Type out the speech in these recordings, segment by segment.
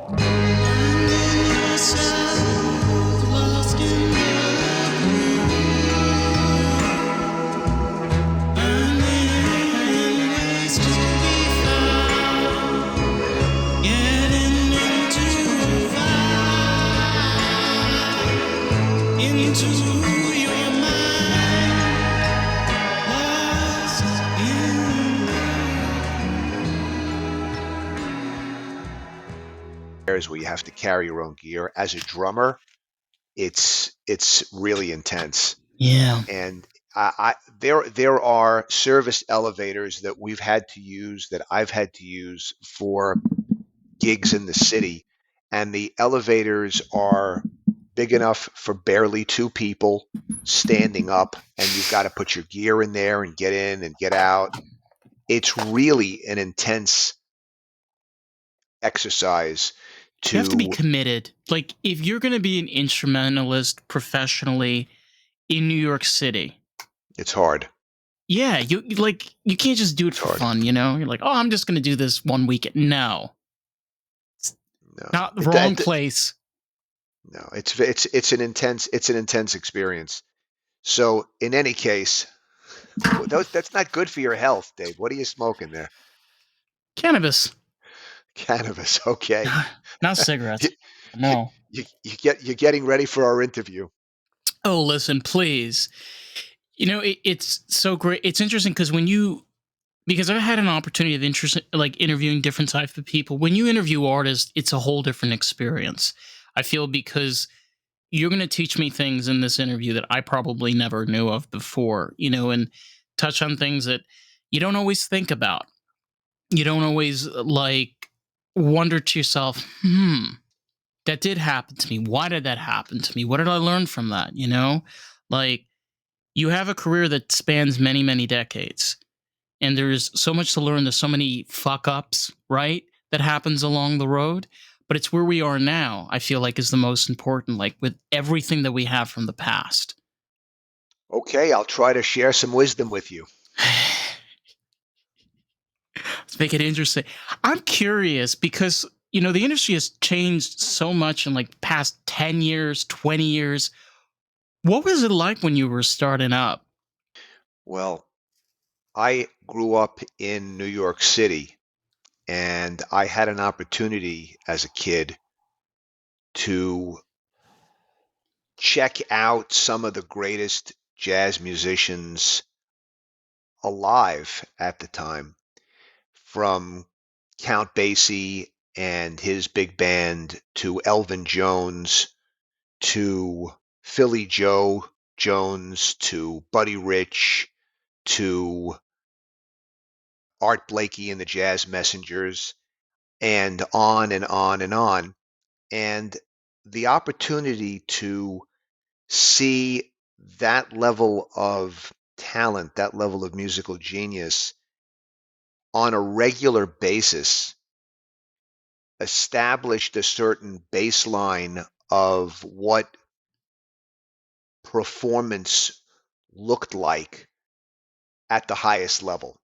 Finding yourself lost in finding ways to be found, getting into your mind, lost in where you have to carry your own gear. As a drummer, it's really intense. yeah. And there are service elevators that we've had to use, that I've had to use for gigs in the city, and the elevators are big enough for barely two people standing up, and you've got to put your gear in there and get in and get out. It's really an intense exercise You have to be to. committed. Like, if you're going to be an instrumentalist professionally in New York City, It's hard. yeah, you can't just do it It's for hard. fun, you know? You're like, oh, I'm just going to do this one weekend. No, No, not the wrong place. no. It's an intense experience. So in any case, that's not good for your health, Dave. What are you smoking there? Cannabis, Cannabis. Okay. not You, cigarettes. you, No. you're getting ready for our interview. Oh, listen, please. You know, it's so great. It's interesting because I've had an opportunity of interviewing different types of people. When you interview artists, it's a whole different experience. I feel because you're going to teach me things in this interview that I probably never knew of before, and touch on things that you don't always think about. You don't always wonder to yourself, that did happen to me. Why did that happen to me? What did I learn from that? Like, you have a career that spans many, many decades, and there's so much to learn. There's so many fuck ups, right? That happens along the road. But it's where we are now, I feel like, is the most important, like with everything that we have from the past. Okay, I'll try to share some wisdom with you. Let's make it interesting. I'm curious because, the industry has changed so much in like past 10 years, 20 years. What was it like when you were starting up? Well, I grew up in New York City, and I had an opportunity as a kid to check out some of the greatest jazz musicians alive at the time, from Count Basie and his big band to Elvin Jones to Philly Joe Jones to Buddy Rich to Art Blakey and the Jazz Messengers, and on and on and on. And the opportunity to see that level of talent, that level of musical genius on a regular basis established a certain baseline of what performance looked like at the highest level.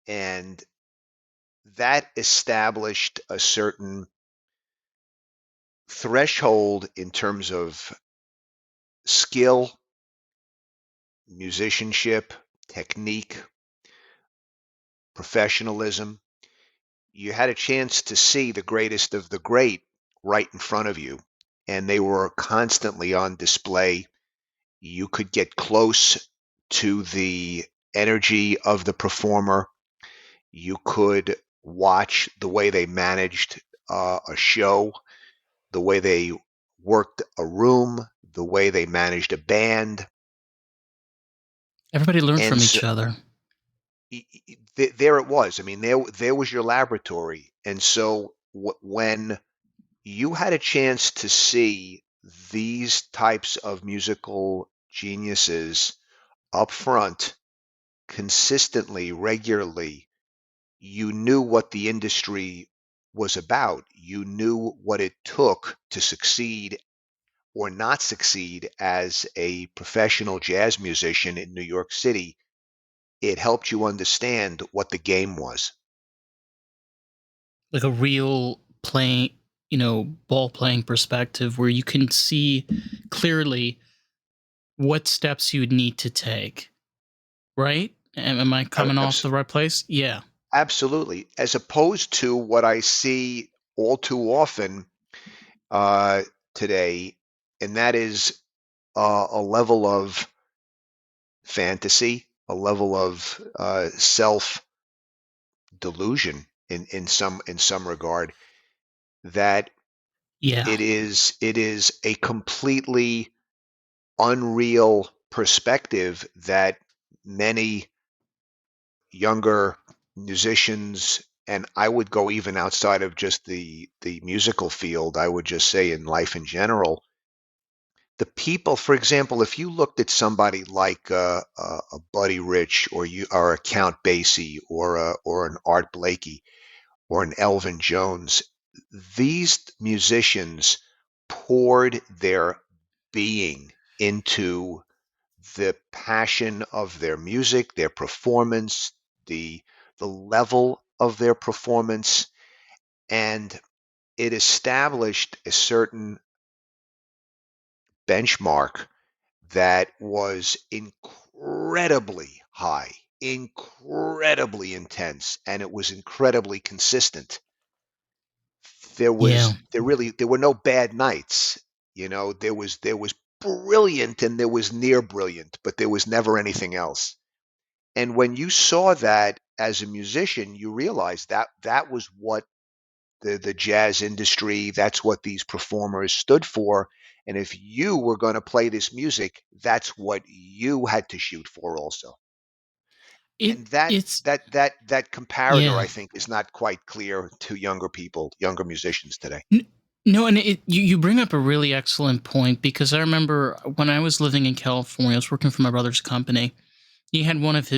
And that established a certain threshold in terms of skill, musicianship, technique, professionalism. You had a chance to see the greatest of the great right in front of you, and they were constantly on display. You could get close to the energy of the performer. You could watch the way they managed a show, the way they worked a room, the way they managed a band. Everybody learned And from so, each other. there it was. I mean, there was your laboratory. And so when you had a chance to see these types of musical geniuses up front consistently, regularly, you knew what the industry was about. You knew what it took to succeed or not succeed as a professional jazz musician in New York City. It helped you understand what the game was. Like a real playing. ball playing perspective where you can see clearly what steps you would need to take, right? Am I coming off the right place? Yeah. Absolutely. As opposed to what I see all too often uh, today, and that is a level of fantasy, a level of self delusion in some regard that Yeah. it is a completely unreal perspective that many younger musicians, and I would go even outside of just the musical field, I would just say in life in general, the people, for example, if you looked at somebody like a Buddy Rich or a Count Basie or an Art Blakey or an Elvin Jones, these musicians poured their being into the passion of their music, their performance, the the level of their performance, and it established a certain benchmark that was incredibly high, incredibly intense, and it was incredibly consistent. Yeah. There were no bad nights. There was brilliant and there was near brilliant, but there was never anything else. And when you saw that as a musician, you realized that that was what the jazz industry, that's what these performers stood for. And if you were going to play this music, that's what you had to shoot for also. It And that it's that that that comparator, yeah. I think, is not quite clear to younger people, younger musicians today. N- No, and you bring up a really excellent point because I remember when I was living in California, I was working for my brother's company. He had one of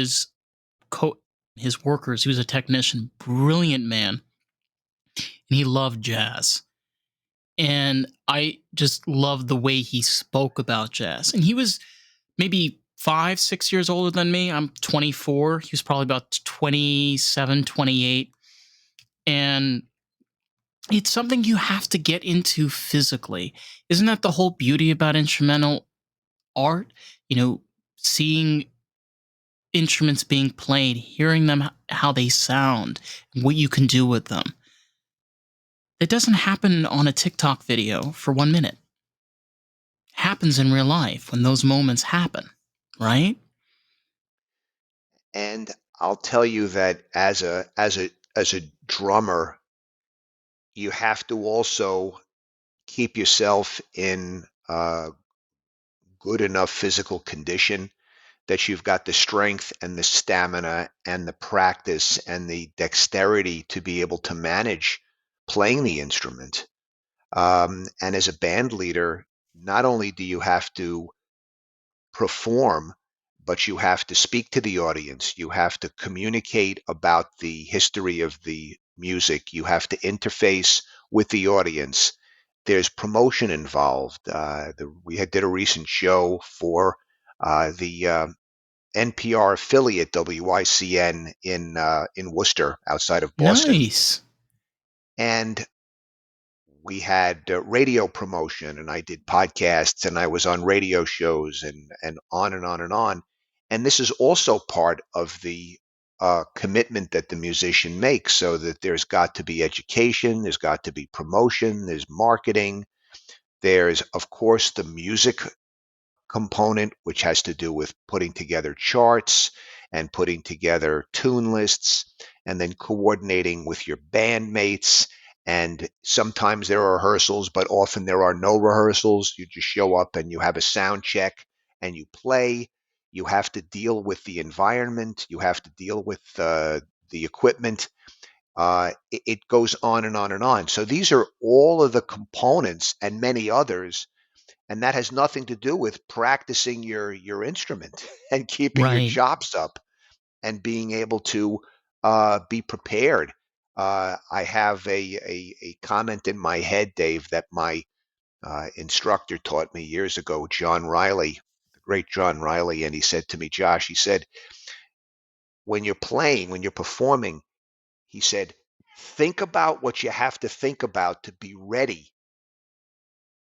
co his workers. He was a technician, brilliant man, and he loved jazz. And I just loved the way he spoke about jazz. And he was maybe 5, 6 years older than me. I'm 24. He was probably about 27, 28. And it's something you have to get into physically. Isn't that the whole beauty about instrumental art? You know, seeing instruments being played, hearing them how they sound, what you can do with them. It doesn't happen on a TikTok video for 1 minute. It happens in real life when those moments happen, right? And I'll tell you that as a drummer, you have to also keep yourself in good enough physical condition that you've got the strength and the stamina and the practice and the dexterity to be able to manage playing the instrument. And as a band leader, not only do you have to perform, but you have to speak to the audience. You have to communicate about the history of the music. You have to interface with the audience. There's promotion involved. Did a recent show for the NPR affiliate WICN in Worcester, outside of Boston, Nice. and we had radio promotion, and I did podcasts, and I was on radio shows, and on and on and on. And this is also part of the commitment that the musician makes, so that there's got to be education, there's got to be promotion, there's marketing, there's of course the music component, which has to do with putting together charts and putting together tune lists and then coordinating with your bandmates. And sometimes there are rehearsals, but often there are no rehearsals. You just show up and you have a sound check and you play. You have to deal with the environment. You have to deal with the equipment. It goes on and on and on. So these are all of the components and many others, and that has nothing to do with practicing your instrument and keeping your Right. chops up and being able to be prepared. I have a comment in my head, Dave, that my instructor taught me years ago, John Riley, the great John Riley, and he said to me, Josh, he said, when you're playing, when you're performing, he said, Think about what you have to think about to be ready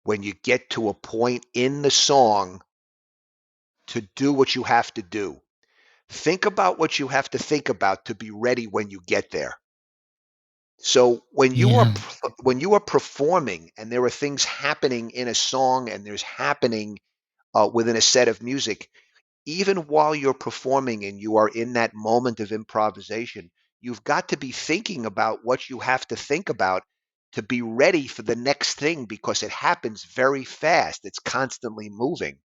when you get to a point in the song to do what you have to do. Think about what you have to think about to be ready when you get there. So Yeah. when you are performing and there are things happening in a song and there's happening within a set of music, even while you're performing and you are in that moment of improvisation, you've got to be thinking about what you have to think about to be ready for the next thing because it happens very fast. It's constantly moving.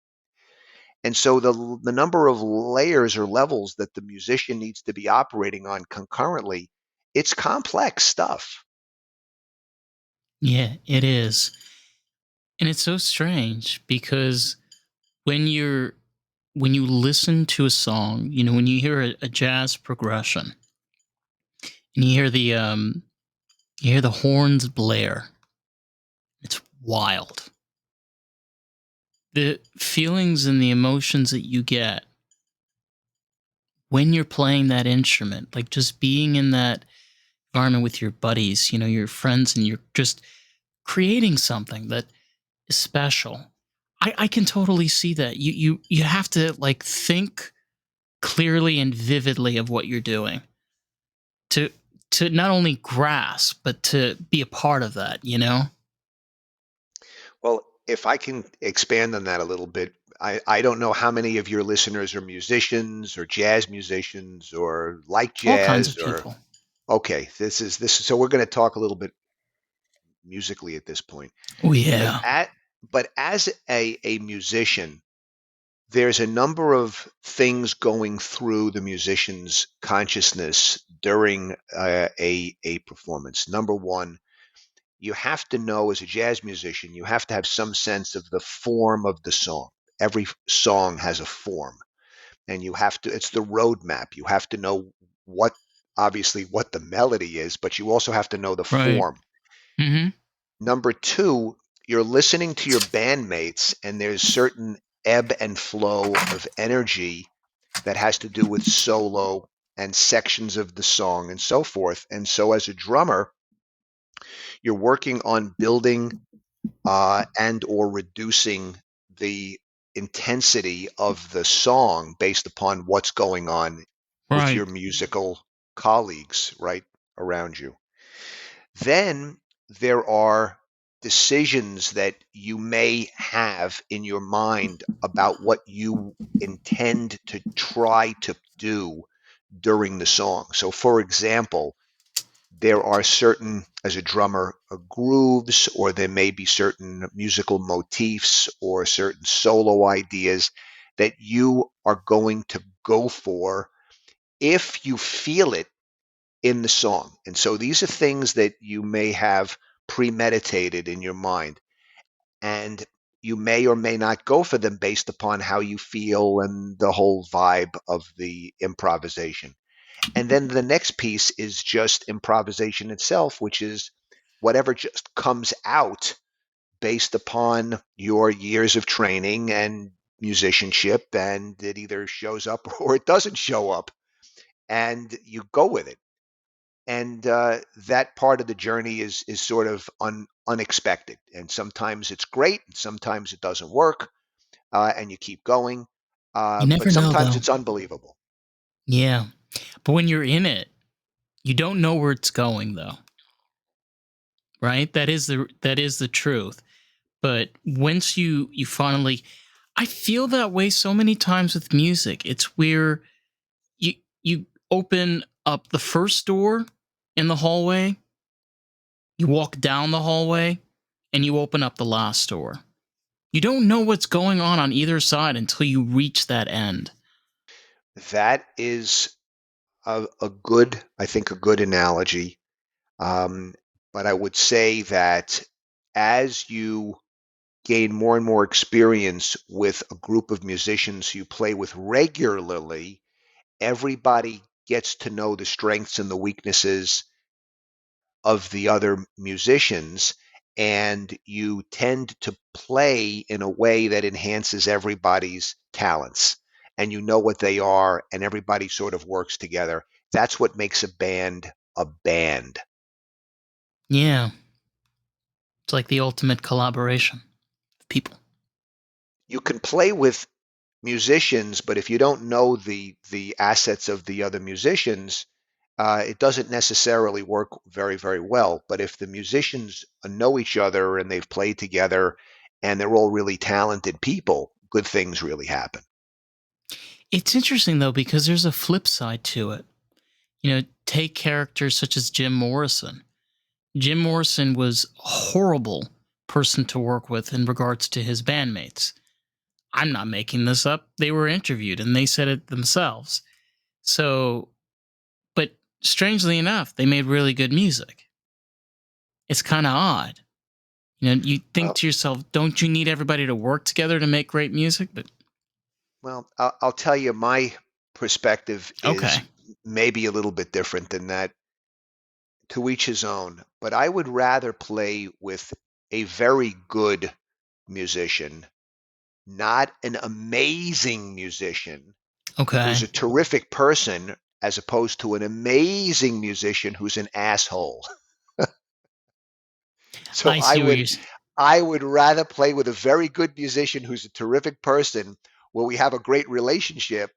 And so the number of layers or levels that the musician needs to be operating on concurrently, it's complex stuff. Yeah, it is. And it's so strange because when you're when you listen to a song, when you hear a jazz progression and you hear the horns blare, it's wild. The feelings and the emotions that you get when you're playing that instrument, like just being in that environment with your buddies, your friends, and you're just creating something that is special. I can totally see that. You have to like think clearly and vividly of what you're doing to not only grasp but to be a part of that. Well, if I can expand on that a little bit, I don't know how many of your listeners are musicians or jazz musicians or like All kinds of jazz or people. okay, this is so we're going to talk a little bit musically at this point. Oh But yeah. as a musician, there's a number of things going through the musician's consciousness during a performance. Number one, you have to know as a jazz musician, you have to have some sense of the form of the song. Every song has a form, and you have to, it's the roadmap. You have to know what, obviously, what the melody is, but you also have to know the Right. form. Mm-hmm. Number two, you're listening to your bandmates, and there's certain ebb and flow of energy that has to do with solo and sections of the song and so forth. And so, as a drummer, you're working on building and or reducing the intensity of the song based upon what's going on with Right. your musical colleagues right around you. Then there are decisions that you may have in your mind about what you intend to try to do during the song. So, for example, there are certain, as a drummer, grooves, or there may be certain musical motifs or certain solo ideas that you are going to go for if you feel it in the song. And so these are things that you may have premeditated in your mind, and you may or may not go for them based upon how you feel and the whole vibe of the improvisation. And then the next piece is just improvisation itself, which is whatever just comes out based upon your years of training and musicianship, and it either shows up or it doesn't show up, and you go with it. And that part of the journey is sort of unexpected, and sometimes it's great, and sometimes it doesn't work, and you keep going. You But never know sometimes though. it's unbelievable. Yeah. But when you're in it, you don't know where it's going though. Right? That is the truth. But once you finally, I feel that way so many times with music. It's where you open up the first door in the hallway, you walk down the hallway, and you open up the last door. You don't know what's going on either side until you reach that end. That is a good, I think, a good analogy. Um, but I would say that as you gain more and more experience with a group of musicians you play with regularly, everybody gets to know the strengths and the weaknesses of the other musicians, and you tend to play in a way that enhances everybody's talents. And you know what they are, and everybody sort of works together. That's what makes a band a band. Yeah, it's like the ultimate collaboration of people. You can play with musicians, but if you don't know the assets of the other musicians, it doesn't necessarily work very, very well. But if the musicians know each other and they've played together and they're all really talented people, good things really happen. It's interesting though because there's a flip side to it. Take characters such as Jim Morrison. Jim Morrison was a horrible person to work with in regards to his bandmates. I'm not making this up. They were interviewed and they said it themselves. So, but strangely enough, they made really good music. It's kind of odd. You think Well, to yourself, don't you need everybody to work together to make great music? But I'll tell you, my perspective is okay. maybe a little bit different than that. To each his own. But I would rather play with a very good musician, not an amazing musician who's Okay. a terrific person, as opposed to an amazing musician who's an asshole. So I see where you're. I would rather play with a very good musician who's a terrific person where we have a great relationship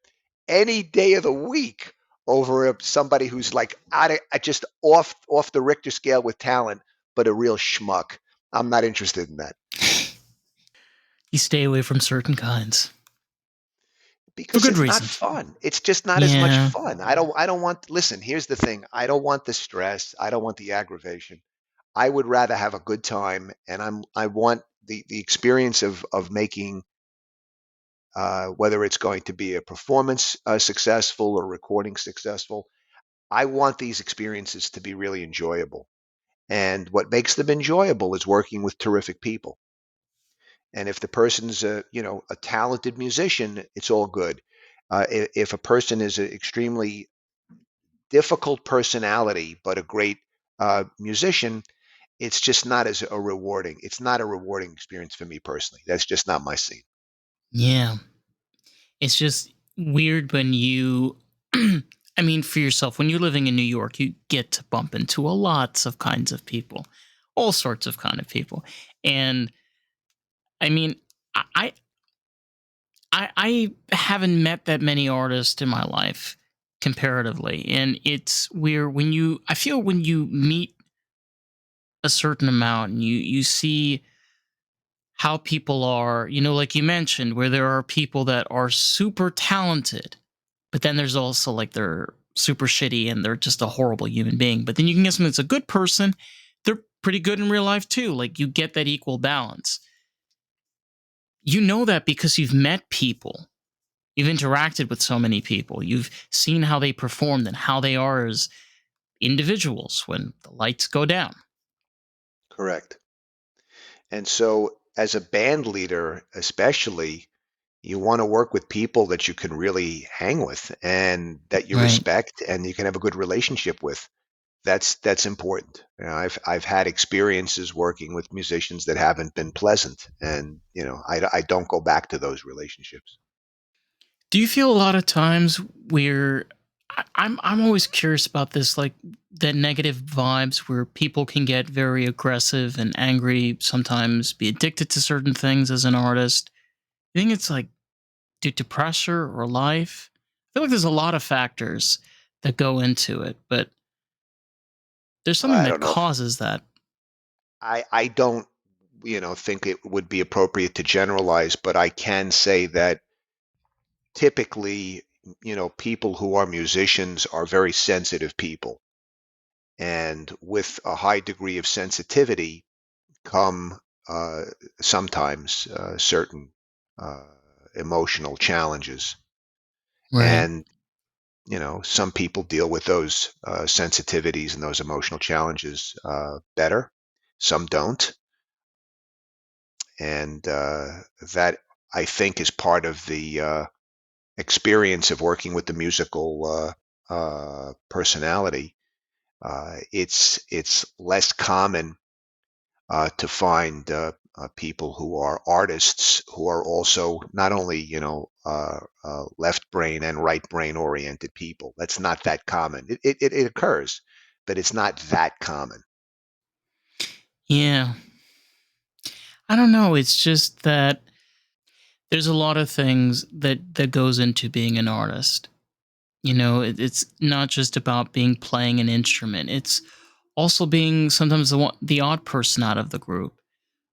any day of the week over somebody who's like just off the Richter scale with talent, but a real schmuck. I'm not interested in that You stay away from certain kinds for because good it's not reason. fun. It's just not as much Yeah. fun. I don't want, listen, here's the thing. I don't want the stress. I don't want the aggravation. I would rather have a good time, and I want the experience of making, whether it's going to be a performance successful or recording successful. I want these experiences to be really enjoyable. And what makes them enjoyable is working with terrific people. And if the person's a talented musician, it's all good. If a person is an extremely difficult personality but a great musician, it's just not as a rewarding. It's not a rewarding experience for me personally. That's just not my scene. Yeah. It's just weird when you I mean for yourself when you're living in New York, you get to bump into a lots of kinds of people. All sorts of kind of people. And I mean, I I haven't met that many artists in my life comparatively. And it's weird when you I feel when you meet a certain amount and you see how people are, like you mentioned, where there are people that are super talented, but then there's also like they're super shitty and they're just a horrible human being. But then you can get someone that's a good person, they're pretty good in real life too. Like you get that equal balance. You know that because you've met people, you've interacted with so many people, you've seen how they performed and how they are as individuals when the lights go down. Correct. And so, as a band leader, especially, you want to work with people that you can really hang with and that you Right. respect and you can have a good relationship with. That's important. I've had experiences working with musicians that haven't been pleasant, and I don't go back to those relationships. Do you feel a lot of times where I'm always curious about this, like the negative vibes where people can get very aggressive and angry, sometimes be addicted to certain things as an artist. I think it's like due to pressure or life. I feel like there's a lot of factors that go into it, but there's something I that don't know if causes that. I don't think it would be appropriate to generalize, but I can say that typically, people who are musicians are very sensitive people. And with a high degree of sensitivity come sometimes certain uh, emotional challenges. Right. And, some people deal with those sensitivities and those emotional challenges better. Some don't. And that, I think, is part of the experience of working with the musical personality. It's less common to find people who are artists who are also not only left brain and right brain oriented people. That's not that common. It occurs, but it's not that common. Yeah. I don't know. It's just that there's a lot of things that goes into being an artist. It's not just about being playing an instrument. It's also being sometimes the odd person out of the group.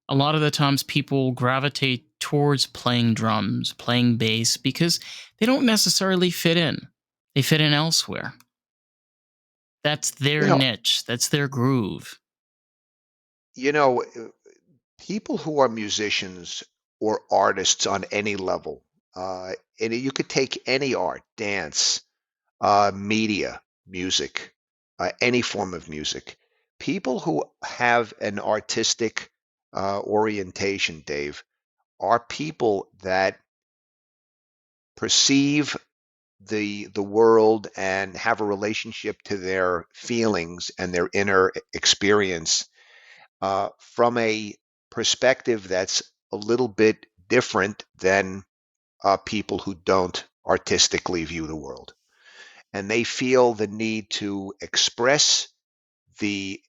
A lot of the times people gravitate towards playing drums, playing bass because they don't necessarily fit in. They fit in elsewhere. That's You their know, niche. That's their groove. you know, people who are musicians or artists on any level, uh, and you could take any art, dance, media, music, any form of music. People who have an artistic orientation, Dave, are people that perceive the world and have a relationship to their feelings and their inner experience from a perspective that's a little bit different than people who don't artistically view the world. And they feel the need to express the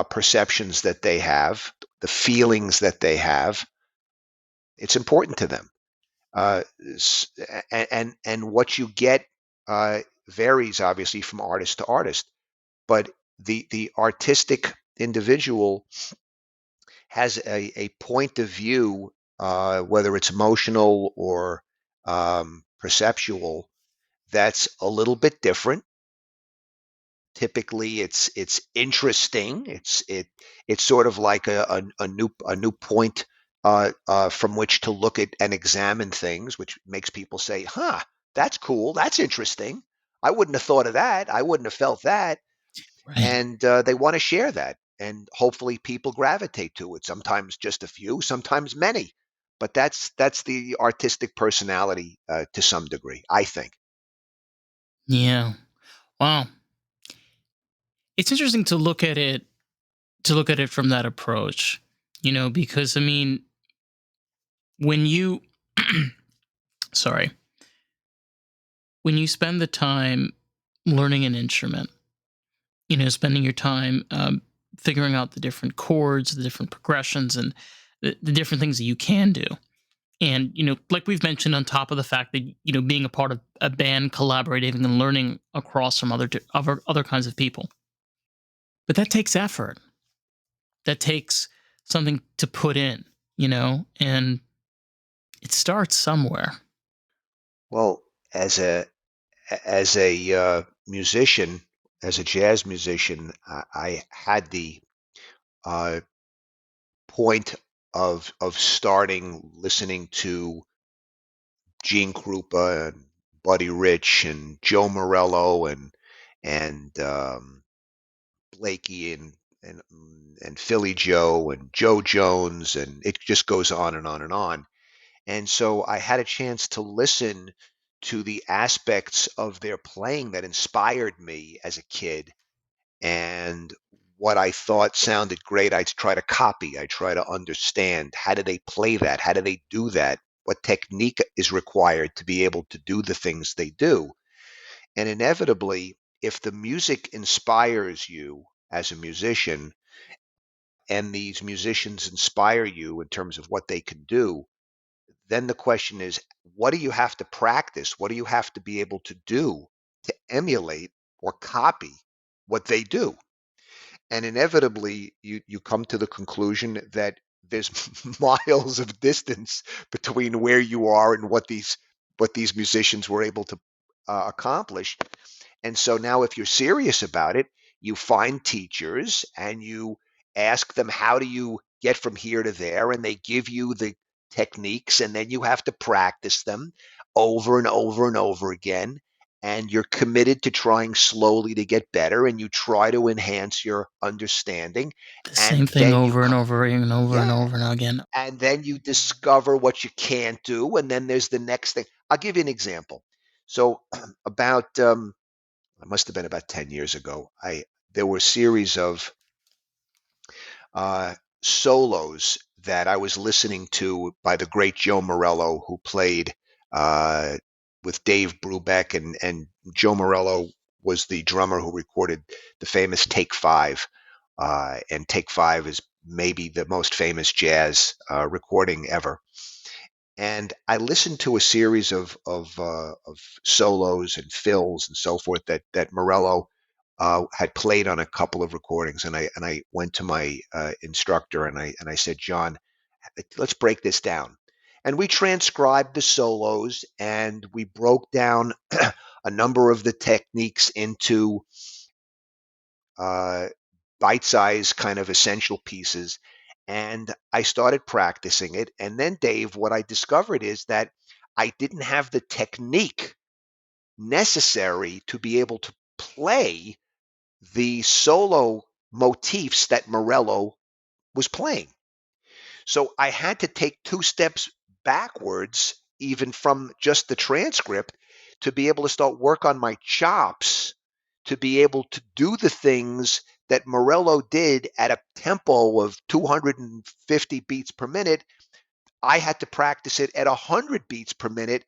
perceptions that they have, the feelings that they have. It's important to them. Uh, and what you get varies obviously from artist to artist, but the artistic individual has a point of view, whether it's emotional or perceptual, that's a little bit different. Typically, it's interesting. It's sort of like a new point from which to look at and examine things, which makes people say, "Huh, that's cool. That's interesting. I wouldn't have thought of that. I wouldn't have felt that." Right. And they want to share that, and hopefully people gravitate to it. Sometimes just a few, sometimes many, but that's the artistic personality to some degree, I think. Yeah. Wow. It's interesting to look at it from that approach. Because I mean, when you sorry, when you spend the time learning an instrument, spending your time figuring out the different chords, the different progressions, and the different things that you can do. And, like we've mentioned, on top of the fact that, being a part of a band, collaborating and learning across from other kinds of people. But that takes effort. That takes something to put in, and it starts somewhere. Well, as a musician, as a jazz musician, I had the uh, point of starting listening to Gene Krupa and Buddy Rich and Joe Morello and Blakey and Philly Joe and Joe Jones, and it just goes on and on and on. And so I had a chance to listen to the aspects of their playing that inspired me as a kid, and what I thought sounded great, I'd try to copy. I try to understand, how do they play that? How do they do that? What technique is required to be able to do the things they do? And inevitably, if the music inspires you as a musician, and these musicians inspire you in terms of what they can do, then the question is, what do you have to practice? What do you have to be able to do to emulate or copy what they do? And inevitably, you come to the conclusion that there's miles of distance between where you are and what these musicians were able to accomplish. And so now, if you're serious about it, you find teachers and you ask them, how do you get from here to there? And they give you the techniques, and then you have to practice them over and over and over again. And you're committed to trying slowly to get better, and you try to enhance your understanding. The same And thing then over and over and over and yeah, over and again. and then you discover what you can't do. And then there's the next thing. I'll give you an example. So, about it must have been about 10 years ago. There were a series of uh, solos that I was listening to by the great Joe Morello, who played uh, with Dave Brubeck, and Joe Morello was the drummer who recorded the famous Take Five. And Take Five is maybe the most famous jazz recording ever. And I listened to a series of solos and fills and so forth that Morello had played on a couple of recordings, and I went to my instructor and I said, John, let's break this down. And we transcribed the solos and we broke down a number of the techniques into uh, bite-sized kind of essential pieces. And I started practicing it. And then, Dave, what I discovered is that I didn't have the technique necessary to be able to play the solo motifs that Morello was playing. So I had to take two steps backwards, even from just the transcript, to be able to start work on my chops, to be able to do the things that Morello did at a tempo of 250 beats per minute. I had to practice it at 100 beats per minute,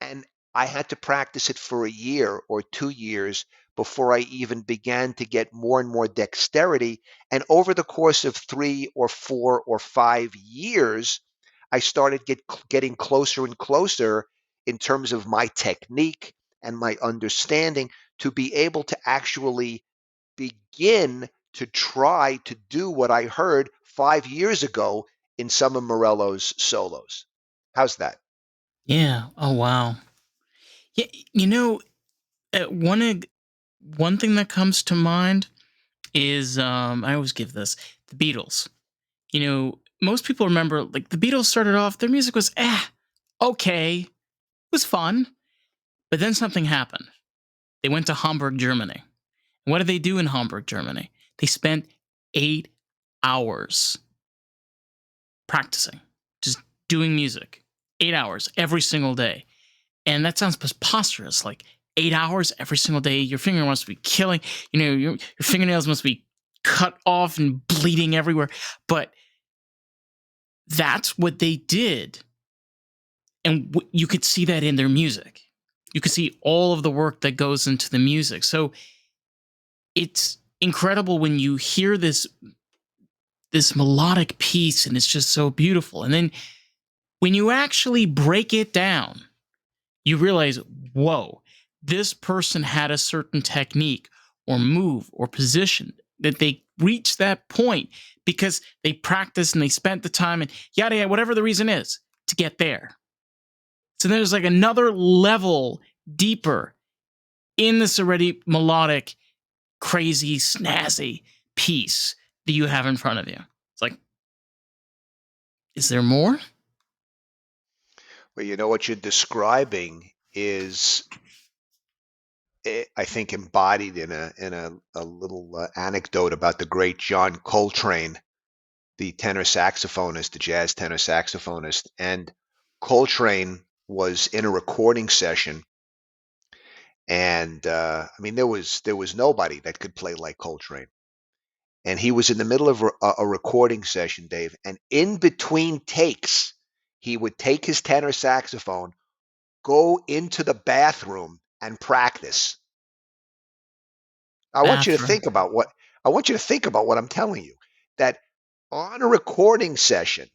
and I had to practice it for a year or 2 years before I even began to get more and more dexterity. And over the course of 3 or 4 or 5 years, I started getting closer and closer in terms of my technique and my understanding to be able to actually begin to try to do what I heard 5 years ago in some of Morello's solos. How's that? Yeah. Oh wow. Yeah. One thing that comes to mind is I always give this the Beatles. Most people remember like the Beatles started off. Their music was okay, it was fun, but then something happened. They went to Hamburg, Germany. And what did they do in Hamburg, Germany? They spent 8 hours practicing, just doing music, 8 hours every single day. And that sounds preposterous. Like 8 hours every single day, your finger must be killing. Your fingernails must be cut off and bleeding everywhere. But that's what they did, and you could see that in their music. You could see all of the work that goes into the music. So it's incredible when you hear this melodic piece, and it's just so beautiful. And then when you actually break it down, you realize, whoa, this person had a certain technique or move or position that they reached that point because they practiced and they spent the time and yada yada, whatever the reason is to get there. So there's like another level deeper in this already melodic, crazy, snazzy piece that you have in front of you. It's like, is there more? Well, you know what you're describing is, I think, embodied in a little anecdote about the great John Coltrane, the tenor saxophonist, the jazz tenor saxophonist. And Coltrane was in a recording session, and I mean, there was nobody that could play like Coltrane. And he was in the middle of a recording session, Dave, and in between takes, he would take his tenor saxophone, go into the bathroom, and practice. I want you to Bathroom. think about what I want you to think about what I'm telling you. That on a recording session,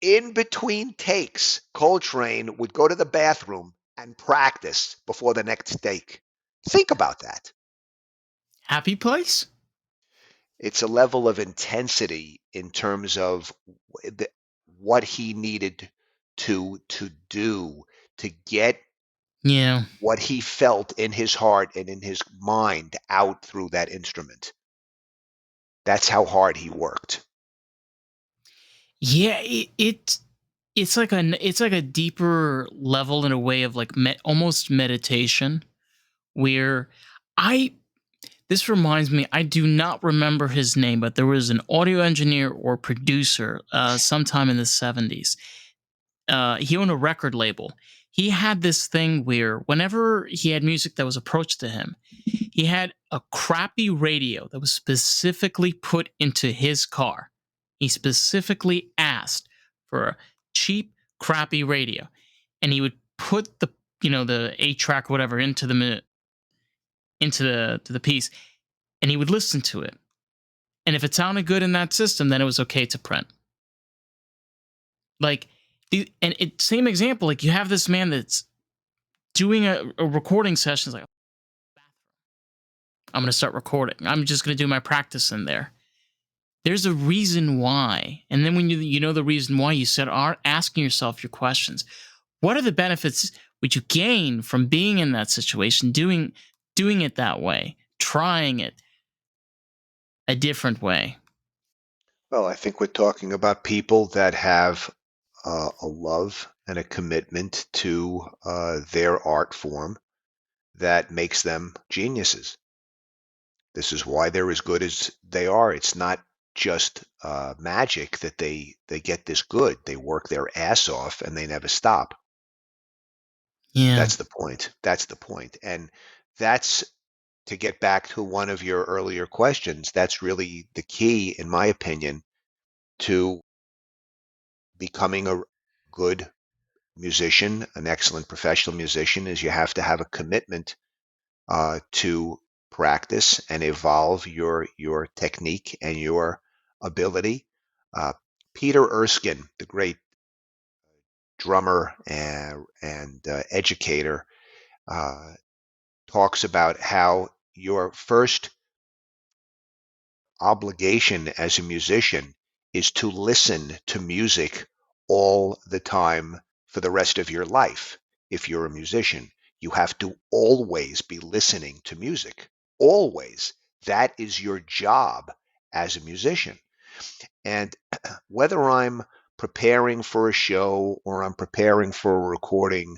in between takes, Coltrane would go to the bathroom and practice before the next take. Think about that. Happy place? It's a level of intensity in terms of what he needed to do to get Yeah. what he felt in his heart and in his mind out through that instrument. That's how hard he worked. Yeah, it's like a deeper level in a way of like almost meditation where I this reminds me, I do not remember his name, but there was an audio engineer or producer sometime in the 70s. He owned a record label. He had this thing where whenever he had music that was approached to him, he had a crappy radio that was specifically put into his car. He specifically asked for a cheap, crappy radio, and he would put the 8 track whatever into the piece, and he would listen to it. And if it sounded good in that system, then it was okay to print. Like, same example, like you have this man that's doing a recording session. It's like, I'm going to start recording. I'm just going to do my practice in there. There's a reason why. And then when you know the reason why, you start asking yourself your questions. What are the benefits which you gain from being in that situation, doing it that way, trying it a different way? Well, I think we're talking about people that have a love and a commitment to their art form that makes them geniuses. This is why they're as good as they are. It's not just magic that they get this good. They work their ass off and they never stop. Yeah. That's the point. That's the point. And that's to get back to one of your earlier questions. That's really the key, in my opinion, to becoming a good musician, an excellent professional musician, is you have to have a commitment to practice and evolve your technique and your ability. Uh, Peter Erskine, the great drummer and educator, uh, talks about how your first obligation as a musician is to listen to music all the time for the rest of your life. If you're a musician, you have to always be listening to music. Always. That is your job as a musician. And whether I'm preparing for a show or I'm preparing for a recording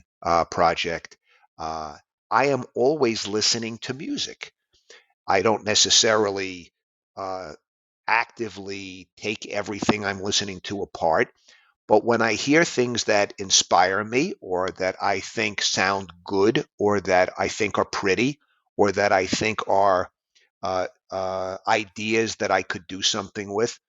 project, I am always listening to music. I don't necessarily uh, actively take everything I'm listening to apart. But when I hear things that inspire me or that I think sound good or that I think are pretty or that I think are ideas that I could do something with,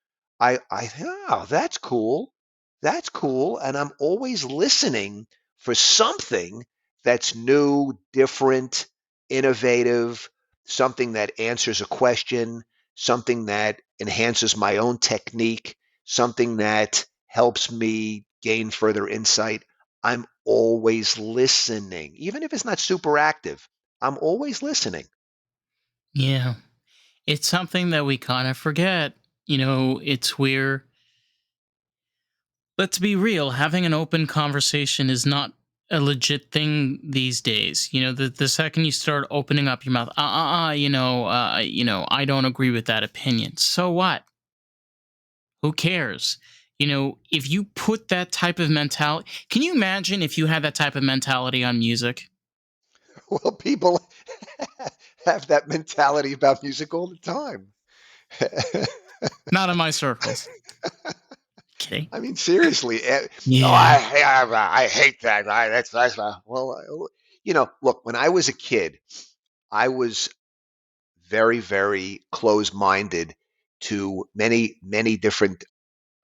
I think, oh, that's cool. That's cool. And I'm always listening for something that's new, different, innovative, something that answers a question, something that enhances my own technique, something that helps me gain further insight. I'm always listening, even if it's not super active. I'm always listening. Yeah. It's something that we kind of forget. It's where, let's be real, having an open conversation is not a legit thing these days. The second you start opening up your mouth, I don't agree with that opinion. So what? Who cares? If you put that type of mentality, can you imagine if you had that type of mentality on music? Well, people have that mentality about music all the time. Not in my circles. Kidding. I mean, seriously. Oh, Yeah. I hate that. That's well, look, when I was a kid, I was very, very close-minded to many, many different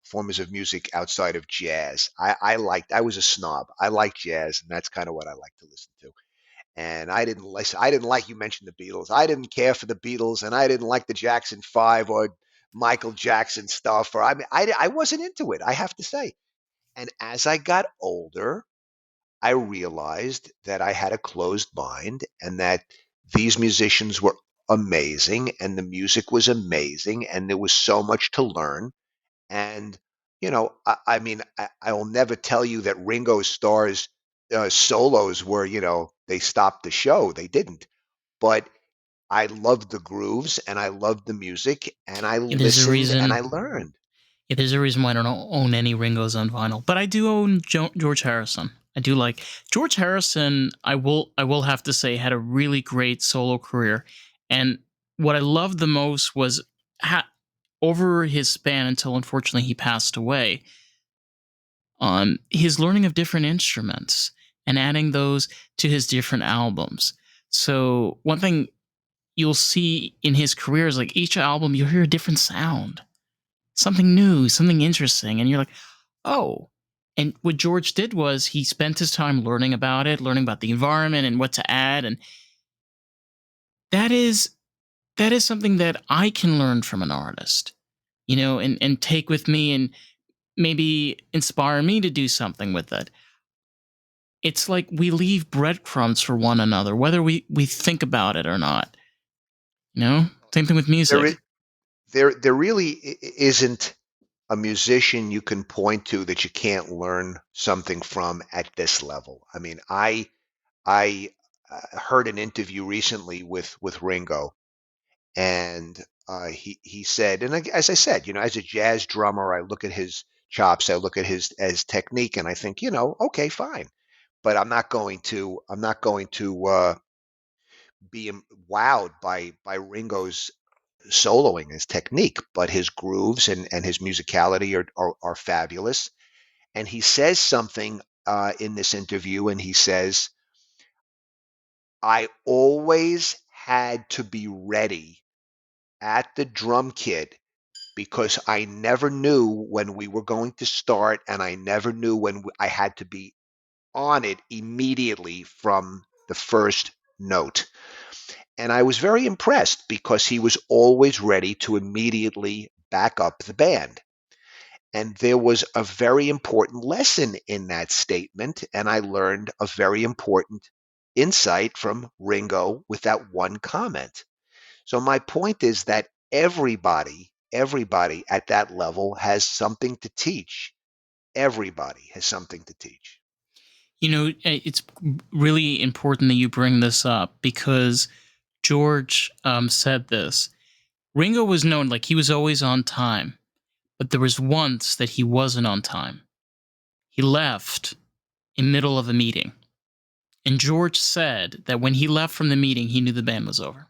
forms of music outside of jazz. I was a snob. I liked jazz, and that's kind of what I like to listen to. And I didn't listen. I didn't like, you mentioned the Beatles. I didn't care for the Beatles, and I didn't like the Jackson Five or Michael Jackson stuff. Or I wasn't into it. I have to say. And as I got older, I realized that I had a closed mind and that these musicians were amazing and the music was amazing and there was so much to learn. And, I mean, I will never tell you that Ringo Starr's solos were, they stopped the show. They didn't. But I loved the grooves and I loved the music and I Yeah, there's a listened and I reason. learned. Yeah, there's a reason why I don't own any Ringos on vinyl, but I do own George Harrison. I do like George Harrison. I will have to say had a really great solo career, and what I loved the most was over his span until unfortunately he passed away. His learning of different instruments and adding those to his different albums. So one thing you'll see in his career is like each album you'll hear a different sound, something new, something interesting, and you're like, oh. And what George did was he spent his time learning about it, learning about the environment and what to add, and that is something that I can learn from an artist. and take with me and maybe inspire me to do something with it. It's like we leave breadcrumbs for one another, whether we think about it or not. Same thing with There is music. there really isn't a musician you can point to that you can't learn something from at this level. I mean, I heard an interview recently with Ringo, and he said, and as I said, as a jazz drummer, I look at his chops, I look at his as technique, and I think, okay, fine, but I'm not going to be wowed by Ringo's soloing, his technique, but his grooves and his musicality are fabulous. And he says something in this interview, and he says, I always had to be ready at the drum kit because I never knew when we were going to start, and I never knew when I had to be on it immediately from the first note. And I was very impressed because he was always ready to immediately back up the band. And there was a very important lesson in that statement, and I learned a very important insight from Ringo with that one comment. So my point is that everybody at that level has something to teach. Everybody has something to teach. It's really important that you bring this up because George said this. Ringo was known like he was always on time, but there was once that he wasn't on time. He left in middle of a meeting, and George said that when he left from the meeting, he knew the band was over.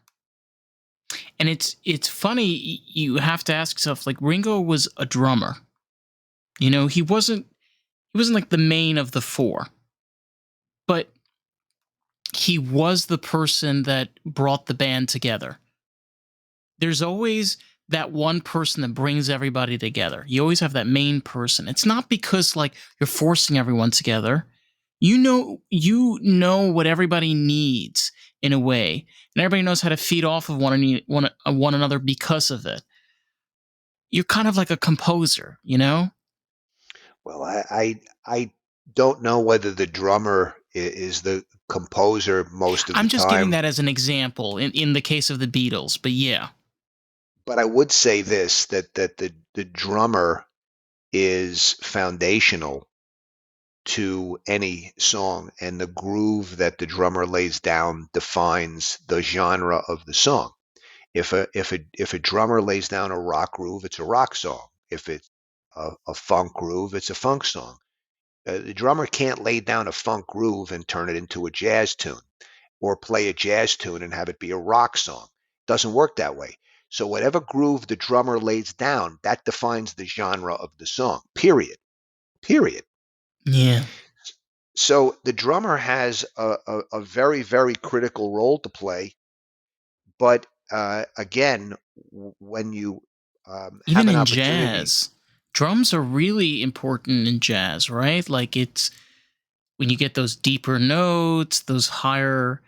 And it's funny. You have to ask yourself, like, Ringo was a drummer. He wasn't like the main of the four, but he was the person that brought the band together. There's always that one person that brings everybody together. You always have that main person. It's not because like you're forcing everyone together. You know what everybody needs in a way, and everybody knows how to feed off of one another because of it. You're kind of like a composer. Well, I don't know whether the drummer is the composer most of the I'm just giving time, that as an example in the case of the Beatles, but yeah. but I would say this, that the drummer is foundational to any song, and the groove that the drummer lays down defines the genre of the song. If a drummer lays down a rock groove, it's a rock song. If it's a funk groove, it's a funk song. The drummer can't lay down a funk groove and turn it into a jazz tune, or play a jazz tune and have it be a rock song. It doesn't work that way. So whatever groove the drummer lays down, that defines the genre of the song. Period. Period. Yeah. So the drummer has a very, very critical role to play. But again, when you have Even an in opportunity, jazz, drums are really important in jazz, right? Like it's when you get those deeper notes, those higher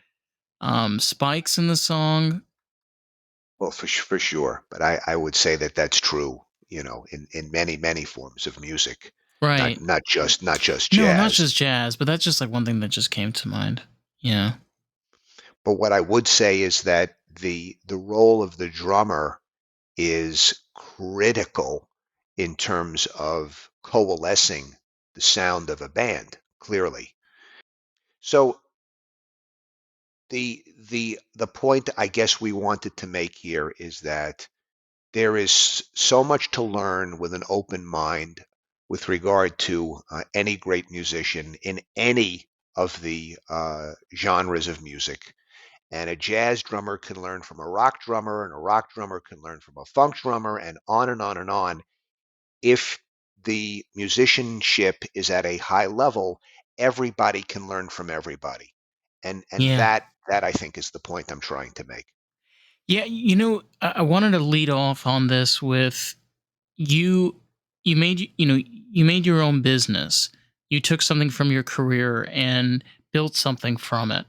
spikes in the song. well, for sure, but I would say that that's true, in many, many forms of music, not Right. not just No, not jazz. just jazz, but that's just like one thing that just came to mind. Yeah. But what I would say is that the role of the drummer is critical in terms of coalescing the sound of a band, clearly. So the point I guess we wanted to make here is that there is so much to learn with an open mind with regard to any great musician in any of the genres of music. And a jazz drummer can learn from a rock drummer, and a rock drummer can learn from a funk drummer, and on and on and on. If the musicianship is at a high level, everybody can learn from everybody. And Yeah. that I think is the point I'm trying to make. Yeah. I wanted to lead off on this with you. You made your own business. You took something from your career and built something from it.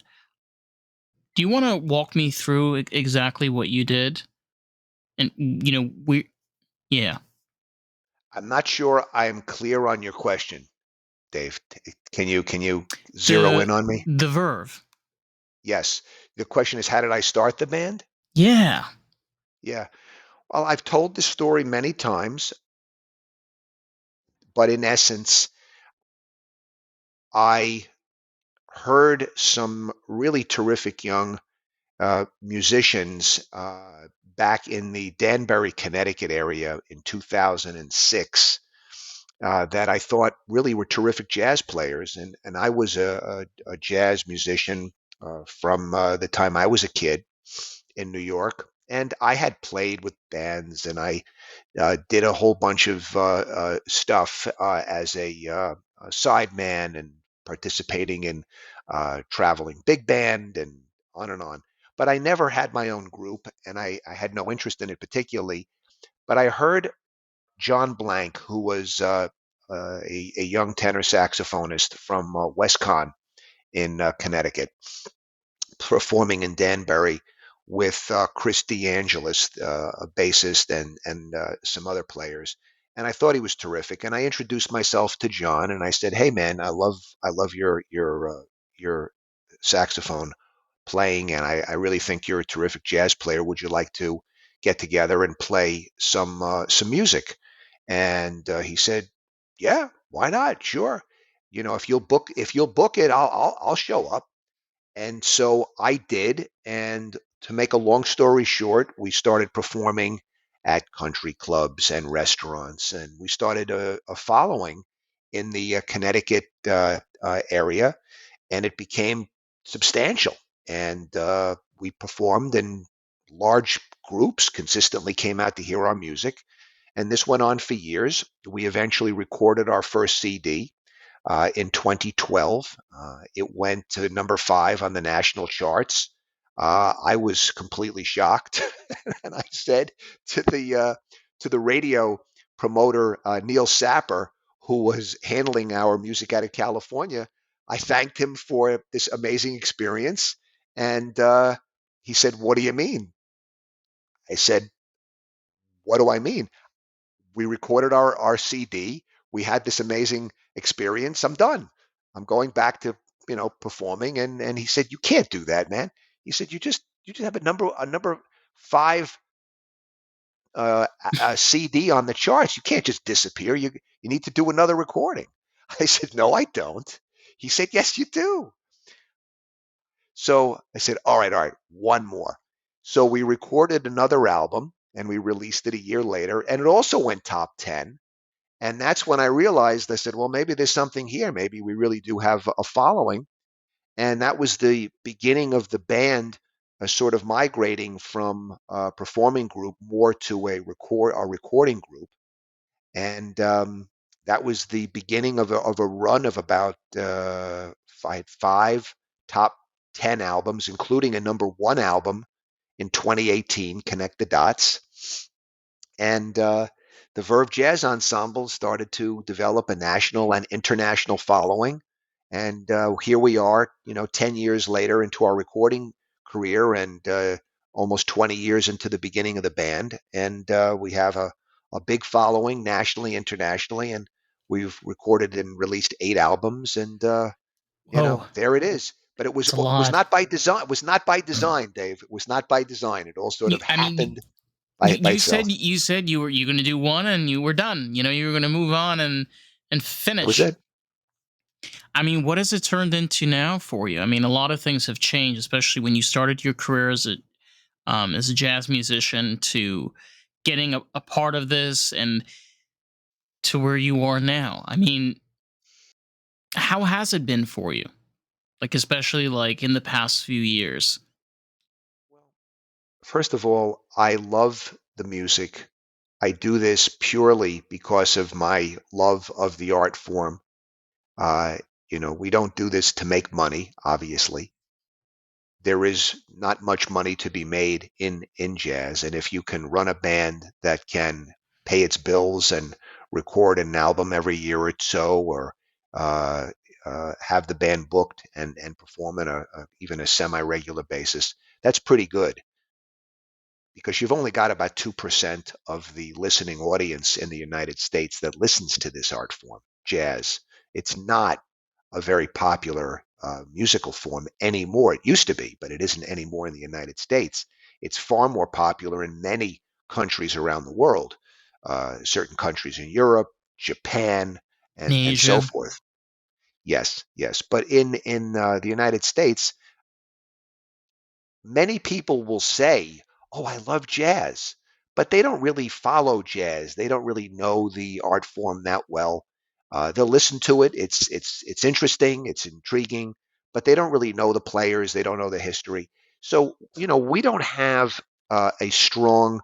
Do you want to walk me through exactly what you did? And we, yeah. I'm not sure I am clear on your question, Dave. Can you zero The in on me? the Verve. Yes. The question is, how did I start the band? Yeah. Yeah. Well, I've told this story many times, but in essence, I heard some really terrific young musicians back in the Danbury, Connecticut area in 2006 that I thought really were terrific jazz players. And I was a jazz musician from the time I was a kid in New York. And I had played with bands and I did a whole bunch of stuff as a sideman and participating in traveling big band and on and on. But I never had my own group, and I had no interest in it particularly. But I heard John Blank, who was a young tenor saxophonist from Westcon in Connecticut, performing in Danbury with Chris DeAngelis, a bassist, and some other players. And I thought he was terrific. And I introduced myself to John, and I said, "Hey, man, I love your saxophone playing, and I really think you're a terrific jazz player. Would you like to get together and play some music?" And he said, "Yeah, why not? Sure. If you'll book it, I'll show up." And so I did. And to make a long story short, we started performing at country clubs and restaurants. And we started a following in the Connecticut area. And it became substantial. And we performed in large groups, consistently came out to hear our music. And this went on for years. We eventually recorded our first CD in 2012. It went to number 5 on the national charts. I was completely shocked, and I said to the radio promoter Neil Sapper, who was handling our music out of California, I thanked him for this amazing experience, and he said, "What do you mean?" I said, "What do I mean? We recorded our CD. We had this amazing experience. I'm done. I'm going back to performing." And he said, "You can't do that, man." He said, "You just have a number 5 CD on the charts. You can't just disappear. You need to do another recording." I said, "No, I don't." He said, "Yes, you do." So I said, all right, one more." So we recorded another album and we released it a year later, and it also went top 10. And that's when I realized, I said, well, maybe there's something here. Maybe we really do have a following. And that was the beginning of the band sort of migrating from a performing group more to a recording group. And that was the beginning of a run of about five top 10 albums, including a number 1 album in 2018, Connect the Dots. And the Verve Jazz Ensemble started to develop a national and international following. And here we are, 10 years later into our recording career and almost 20 years into the beginning of the band. And we have a big following nationally, internationally. And we've recorded and released 8 albums. And, Whoa, there it is. But it was, it's a it was lot. not by design. It was not by design, Dave. It was not by design. It all sort You, of I mean, happened you, by you itself. said you said you were going to do one and you were done. You were going to move on and That was finish. it. I mean, what has it turned into now for you? I mean, a lot of things have changed, especially when you started your career as a jazz musician to getting a part of this and to where you are now. I mean, how has it been for you? Like, especially like in the past few years. Well, first of all, I love the music. I do this purely because of my love of the art form. Uh, we don't do this to make money, obviously. There is not much money to be made in jazz, and if you can run a band that can pay its bills and record an album every year or so, or uh, have the band booked and perform on even a semi-regular basis, that's pretty good. because you've only got about 2% of the listening audience in the United States that listens to this art form, jazz. It's not a very popular musical form anymore. It used to be, but it isn't anymore in the United States. It's far more popular in many countries around the world, certain countries in Europe, Japan, In and so Asia. forth. Yes, yes. But in the United States, many people will say, "Oh, I love jazz," but they don't really follow jazz. They don't really know the art form that well. They'll listen to it. It's interesting. It's intriguing, but they don't really know the players. They don't know the history. So we don't have a strong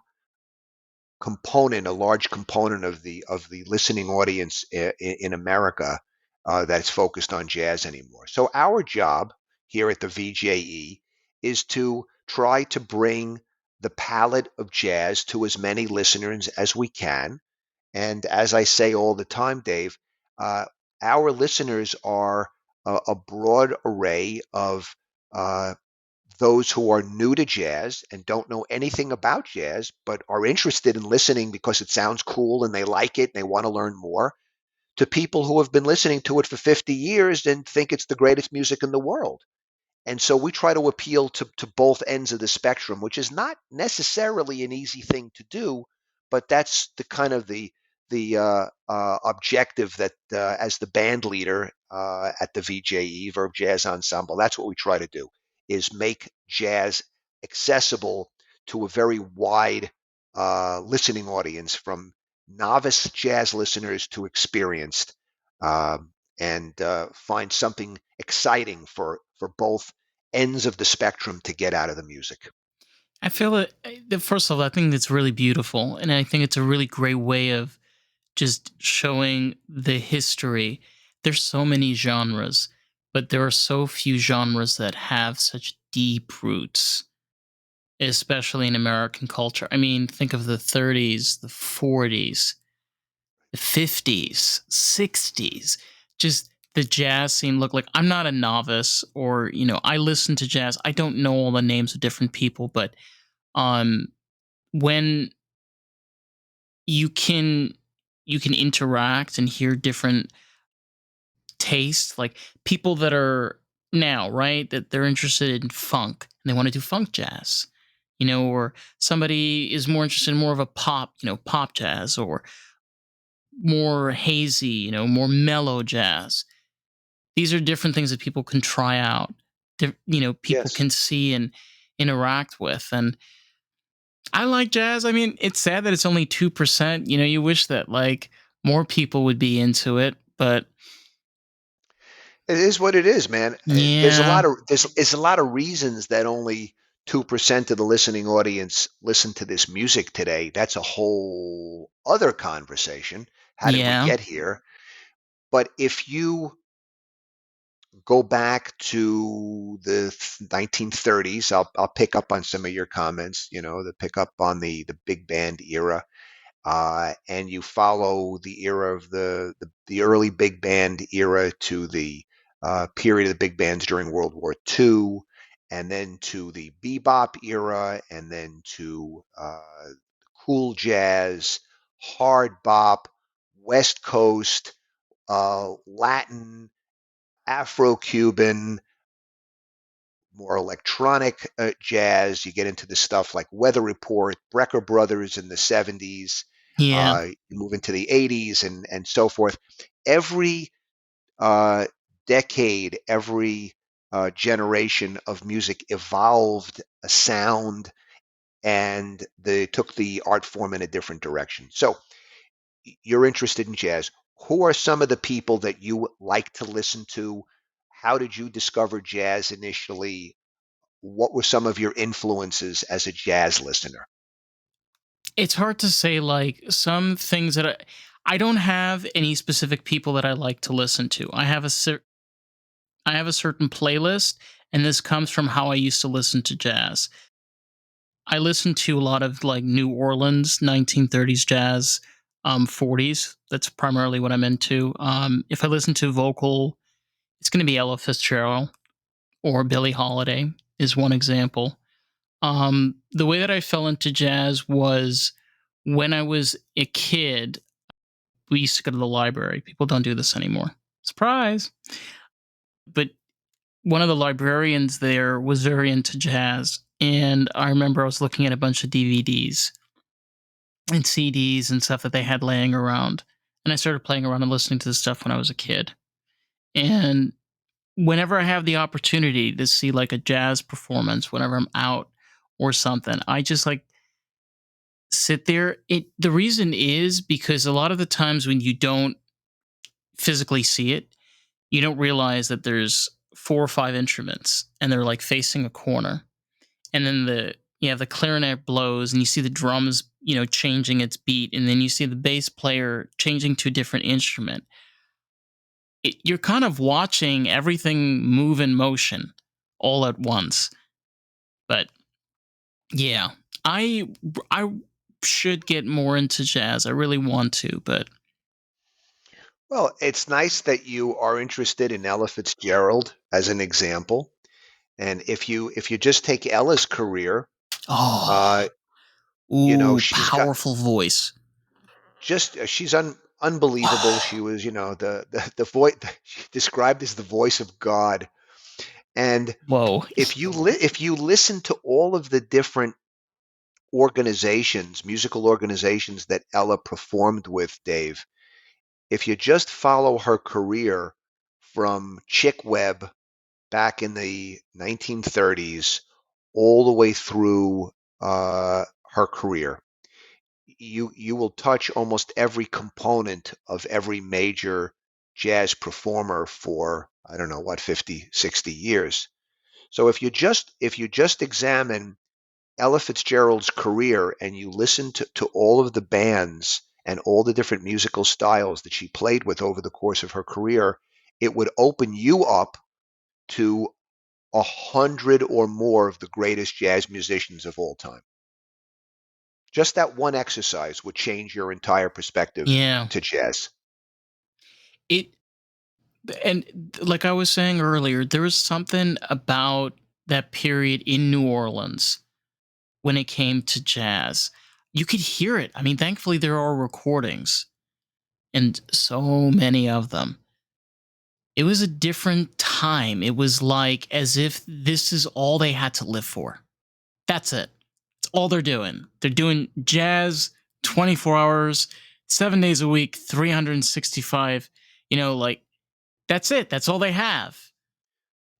component, a large component of the listening audience in America that's focused on jazz anymore. So our job here at the VJE is to try to bring the palette of jazz to as many listeners as we can. And as I say all the time, Dave, uh, our listeners are a broad array of uh, those who are new to jazz and don't know anything about jazz, but are interested in listening because it sounds cool and they like it and they want to learn more, to people who have been listening to it for 50 years and think it's the greatest music in the world. And so we try to appeal to both ends of the spectrum, which is not necessarily an easy thing to do, but that's the kind of the objective that as the band leader at the VJE, Verve Jazz Ensemble, that's what we try to do, is make jazz accessible to a very wide listening audience, from novice jazz listeners to experienced, and find something exciting for both ends of the spectrum to get out of the music. I feel that first of all, I think it's really beautiful, and I think it's a really great way of just showing the history. There's so many genres, but there are so few genres that have such deep roots, especially in American culture. I mean, think of the 30s, the 40s, the 50s, 60s. Just the jazz scene. Look, like, I'm not a novice, or I listen to jazz. I don't know all the names of different people, but um when you can you can interact and hear different tastes, like people that are now, right, that they're interested in funk and they want to do funk jazz, or somebody is more interested in more of a pop, pop jazz, or more hazy, more mellow jazz. These are different things that people can try out, people Yes. can see and interact with. And I like jazz. I mean, it's sad that it's only 2%. You wish that, like, more people would be into it, but It is what it is, man. yeah. There's a lot of reasons that only 2% of the listening audience listen to this music today. That's a whole other conversation. How did we Yeah. get here? But if you go back to the 1930s, I'll pick up on some of your comments, the pick up on the big band era, and you follow the era of the early big band era to the period of the big bands during World War II, and then to the bebop era, and then to cool jazz, hard bop, West Coast, Latin, Afro-Cuban, more electronic jazz. You get into the stuff like Weather Report, Brecker Brothers in the 70s. Yeah. You move into the 80s and so forth. Every uh, decade, every generation of music evolved a sound, and they took the art form in a different direction. So you're interested in jazz. Who are some of the people that you like to listen to? How did you discover jazz initially? What were some of your influences as a jazz listener? It's hard to say, like, some things that I don't have any specific people that I like to listen to. I have a certain playlist, and this comes from how I used to listen to jazz. I listen to a lot of, like, New Orleans 1930s jazz, 40s. That's primarily what I'm into. If I listen to vocal, it's going to be Ella Fitzgerald or Billie Holiday is one example. The way that I fell into jazz was when I was a kid. We used to go to the library. People don't do this anymore. Surprise! But one of the librarians there was very into jazz, and I remember I was looking at a bunch of DVDs and CDs and stuff that they had laying around, and I started playing around and listening to this stuff when I was a kid. And whenever I have the opportunity to see like a jazz performance, whenever I'm out or something, I just like sit there. The reason is because a lot of the times when you don't physically see it, you don't realize that there's four or five instruments and they're like facing a corner. And then the clarinet blows and you see the drums, changing its beat, and then you see the bass player changing to a different instrument. You're kind of watching everything move in motion all at once. But yeah, I should get more into jazz. I really want to, but Well, it's nice that you are interested in Ella Fitzgerald as an example. And if you just take Ella's career, uh, oh, she's got powerful voice. just she's unbelievable. She was, the voice she described as the voice of God. And Whoa. if you listen to all of the different musical organizations that Ella performed with, Dave, if you just follow her career from Chick Webb back in the 1930s all the way through her career, you will touch almost every component of every major jazz performer for, I don't know what, 50, 60 years. So if you just examine Ella Fitzgerald's career and you listen to all of the bands and all the different musical styles that she played with over the course of her career, it would open you up to 100 or more of the greatest jazz musicians of all time. Just that one exercise would change your entire perspective Yeah. to jazz. It and like I was saying earlier, there was something about that period in New Orleans when it came to jazz. You could hear it. I mean, thankfully there are recordings and so many of them. It was a different time. It was like as if this is all they had to live for. That's it. It's all they're doing. They're doing jazz 24 hours, 7 days a week, 365. Like that's it. That's all they have.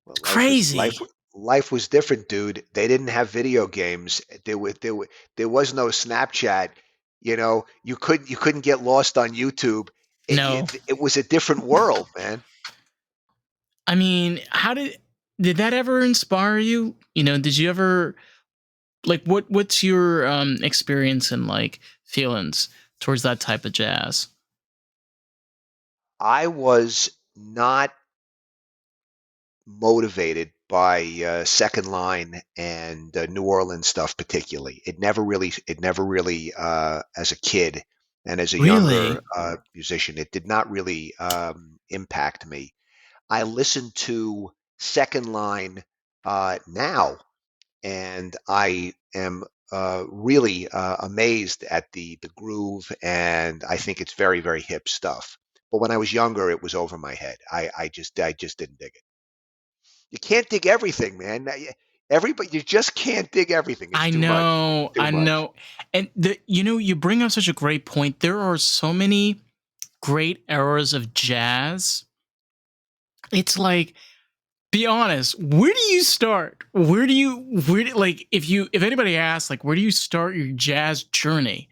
Well, It's crazy. life was different, dude. They didn't have video games. There was no Snapchat. You couldn't get lost on YouTube. It, No. it was a different world, man. I mean, how did that ever inspire you? Did you ever like what's your experience and like feelings towards that type of jazz? I was not motivated by second line and New Orleans stuff particularly. It never really, as a kid and as a younger Really? musician, it did not really impact me. I listen to second line now, and I am really amazed at the groove, and I think it's very, very hip stuff. But when I was younger, it was over my head. I just didn't dig it. You can't dig everything, man. Everybody, you just can't dig everything. It's I too much. It's know, too I much. know. And you bring up such a great point. There are so many great eras of jazz. It's like, be honest, where do you start? Like if anybody asks like where do you start your jazz journey?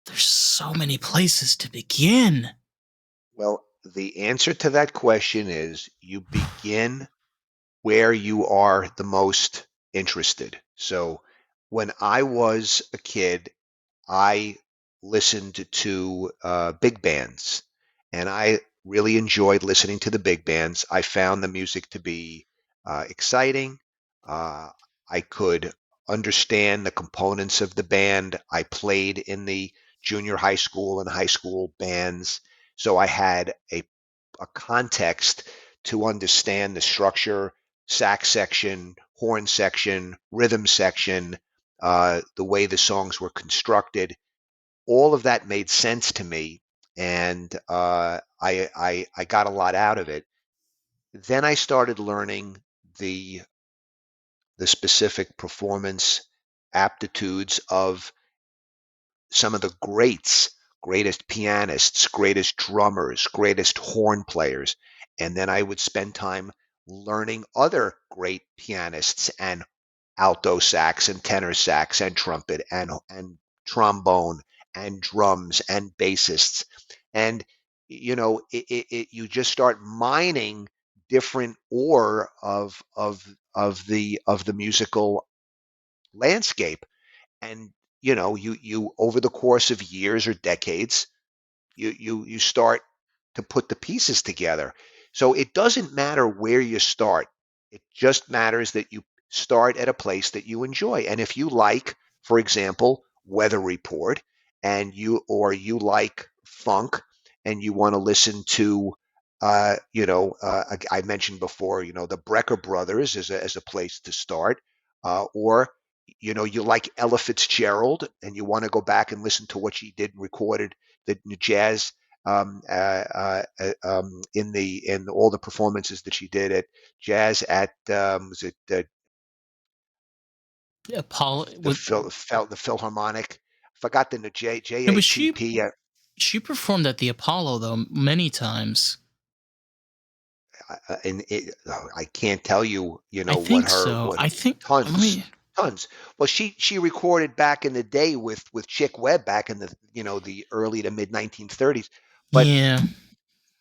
There's so many places to begin. Well, the answer to that question is you begin where you are the most interested. So when I was a kid, I listened to big bands, and I really enjoyed listening to the big bands. I found the music to be exciting. Uh, I could understand the components of the band. I played in the junior high school and high school bands, so I had a context to understand the structure, sax section, horn section, rhythm section, the way the songs were constructed, all of that made sense to me, and I got a lot out of it. Then I started learning the the specific performance aptitudes of some of the greatest pianists, greatest drummers, greatest horn players. And then I would spend time learning other great pianists and alto sax and tenor sax and trumpet and trombone and drums and bassists. And you just start mining different ore of the musical landscape. And you over the course of years or decades, you start to put the pieces together. So it doesn't matter where you start. It just matters that you start at a place that you enjoy. And if you like, for example, Weather Report, you like funk, and you want to listen to I mentioned before, the Brecker Brothers as a place to start, or you like Ella Fitzgerald and you want to go back and listen to what she did and recorded the jazz in all the performances that she did at jazz at was it Paul the with the Philharmonic? I forgot the no, but JATP. she performed at the Apollo though many times. And I can't tell you, I what think her so. what I think let tons me. tons. Well, she recorded back in the day with Chick Webb back in the the early to mid 1930s. But Yeah,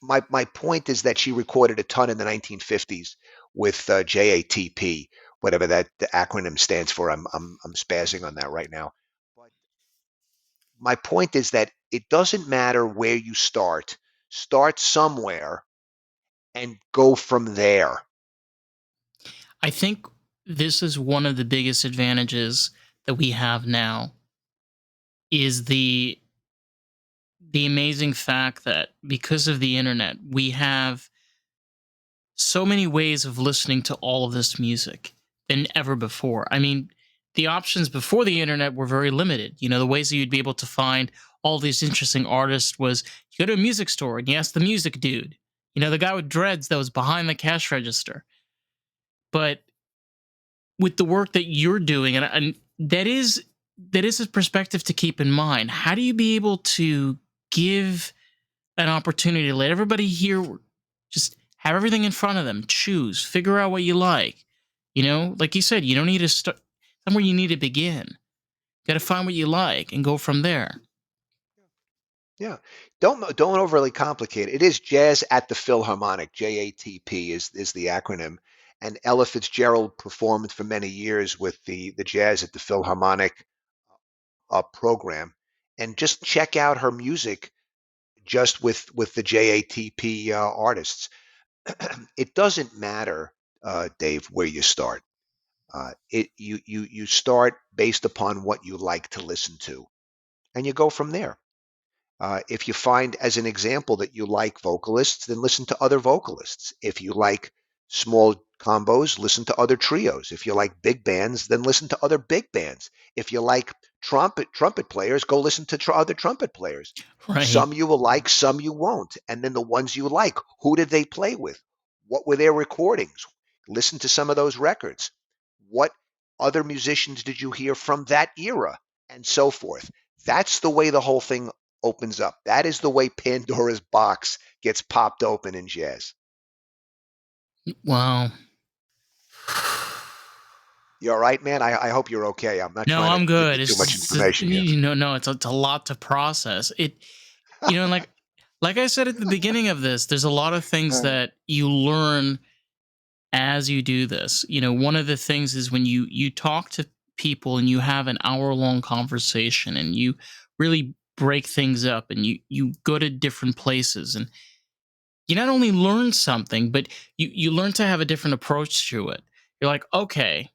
my point is that she recorded a ton in the 1950s with JATP, whatever that the acronym stands for. I'm spazzing on that right now. But my point is that it doesn't matter where you start. Start somewhere and go from there. I think this is one of the biggest advantages that we have now is the amazing fact that because of the internet, we have so many ways of listening to all of this music than ever before. I mean, the options before the internet were very limited. The ways that you'd be able to find all these interesting artists was you go to a music store and you ask the music dude, the guy with dreads that was behind the cash register. But with the work that you're doing, and that is a perspective to keep in mind. How do you be able to give an opportunity to let everybody hear, just have everything in front of them, choose, figure out what you like. Like you said, you don't need to start somewhere, you need to begin. Got to find what you like and go from there. Yeah. Don't overly complicate it. It is Jazz at the Philharmonic. JATP is the acronym. And Ella Fitzgerald performed for many years with the Jazz at the Philharmonic program. And just check out her music just with the JATP artists. It doesn't matter, Dave, where you start. You start based upon what you like to listen to, and you go from there. If you find, as an example, that you like vocalists, then listen to other vocalists. If you like small combos, listen to other trios. If you like big bands, then listen to other big bands. If you like trumpet players, go listen to other trumpet players. Right. Some you will like, some you won't. And then the ones you like, who did they play with? What were their recordings? Listen to some of those records. What other musicians did you hear from that era? And so forth. That's the way the whole thing opens up. That is the way Pandora's box gets popped open in jazz. Wow. You all right, man? I hope you're okay. I'm not No, trying to I'm give good. you too It's much just, information here. no, it's a lot to process. And like I said at the beginning of this, there's a lot of things that you learn as you do this. One of the things is when you talk to people and you have an hour-long conversation and you really break things up and you go to different places, and you not only learn something, but you learn to have a different approach to it. You're like, okay,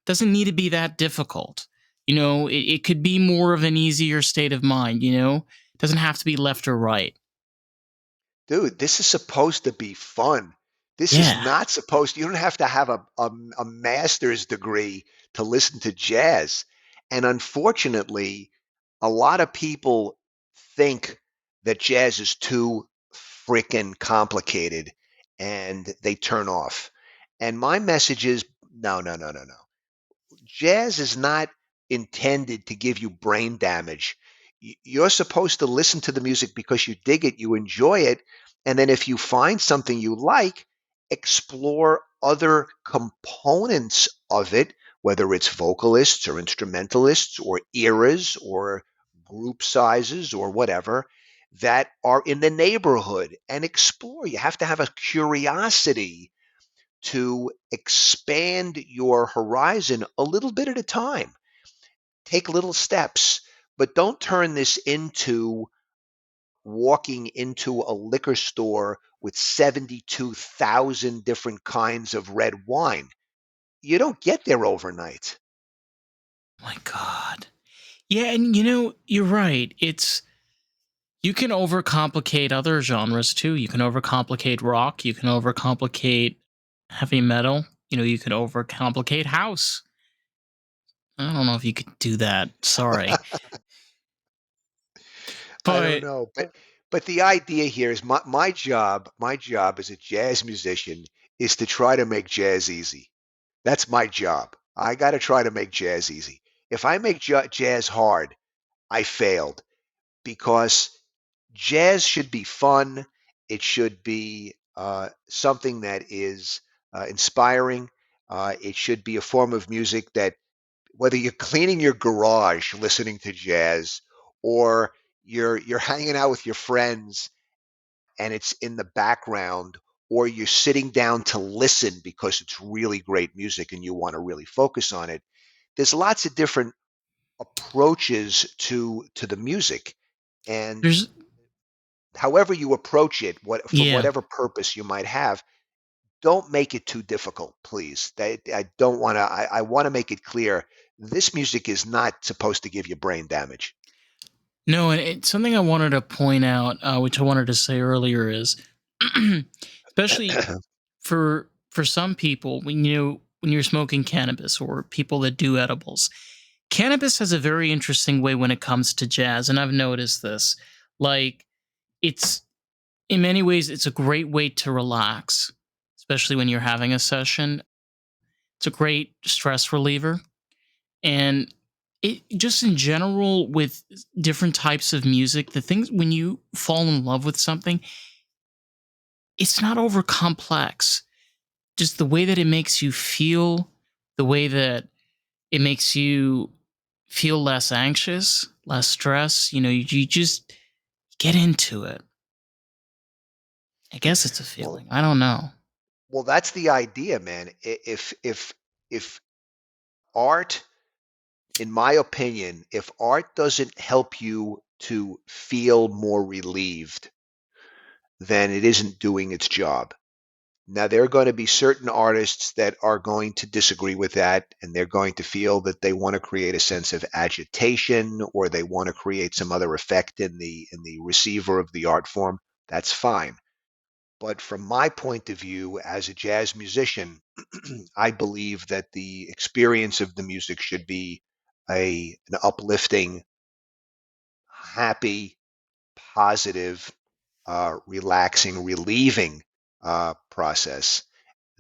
doesn't need to be that difficult. It could be more of an easier state of mind. It doesn't have to be left or right. Dude, this is supposed to be fun. This is Yeah. not supposed, you don't have to have a master's degree to listen to jazz. And unfortunately, a lot of people think that jazz is too freaking complicated and they turn off. And my message is no, no, no, no, no. Jazz is not intended to give you brain damage. You're supposed to listen to the music because you dig it, you enjoy it, and then if you find something you like, explore other components of it, whether it's vocalists or instrumentalists or eras or group sizes or whatever that are in the neighborhood and explore. You have to have a curiosity to expand your horizon a little bit at a time. Take little steps, but don't turn this into walking into a liquor store with 72,000 different kinds of red wine. You don't get there overnight. My God. Yeah, and you're right. It's you can overcomplicate other genres too. You can overcomplicate rock, you can overcomplicate heavy metal, you can overcomplicate house. I don't know if you could do that. Sorry. I don't But know, but the idea here is my job as a jazz musician is to try to make jazz easy. That's my job. I got to try to make jazz easy. If I make jazz hard, I failed because jazz should be fun. It should be something that is inspiring. It should be a form of music that, whether you're cleaning your garage listening to jazz, or you're hanging out with your friends and it's in the background, or you're sitting down to listen because it's really great music and you want to really focus on it. There's lots of different approaches to the music, and there's however you approach it, what for yeah. whatever purpose you might have, don't make it too difficult, please. I don't want to. I want to make it clear this music is not supposed to give you brain damage. No, and it's something I wanted to point out, which I wanted to say earlier is, especially for some people, when you're smoking cannabis or people that do edibles, cannabis has a very interesting way when it comes to jazz, and I've noticed this. Like, it's in many ways, it's a great way to relax, especially when you're having a session. It's a great stress reliever, and it just in general with different types of music, the things when you fall in love with something, it's not over complex. Just the way that it makes you feel, the way that it makes you feel less anxious, less stress. You just get into it. I guess it's a Well, feeling. I don't know. that's the idea, man. If art, in my opinion, if art doesn't help you to feel more relieved, then it isn't doing its job. Now, there are going to be certain artists that are going to disagree with that, and they're going to feel that they want to create a sense of agitation, or they want to create some other effect in the receiver of the art form. That's fine. But from my point of view as a jazz musician, I believe that the experience of the music should be an uplifting, happy, positive, relaxing, relieving process.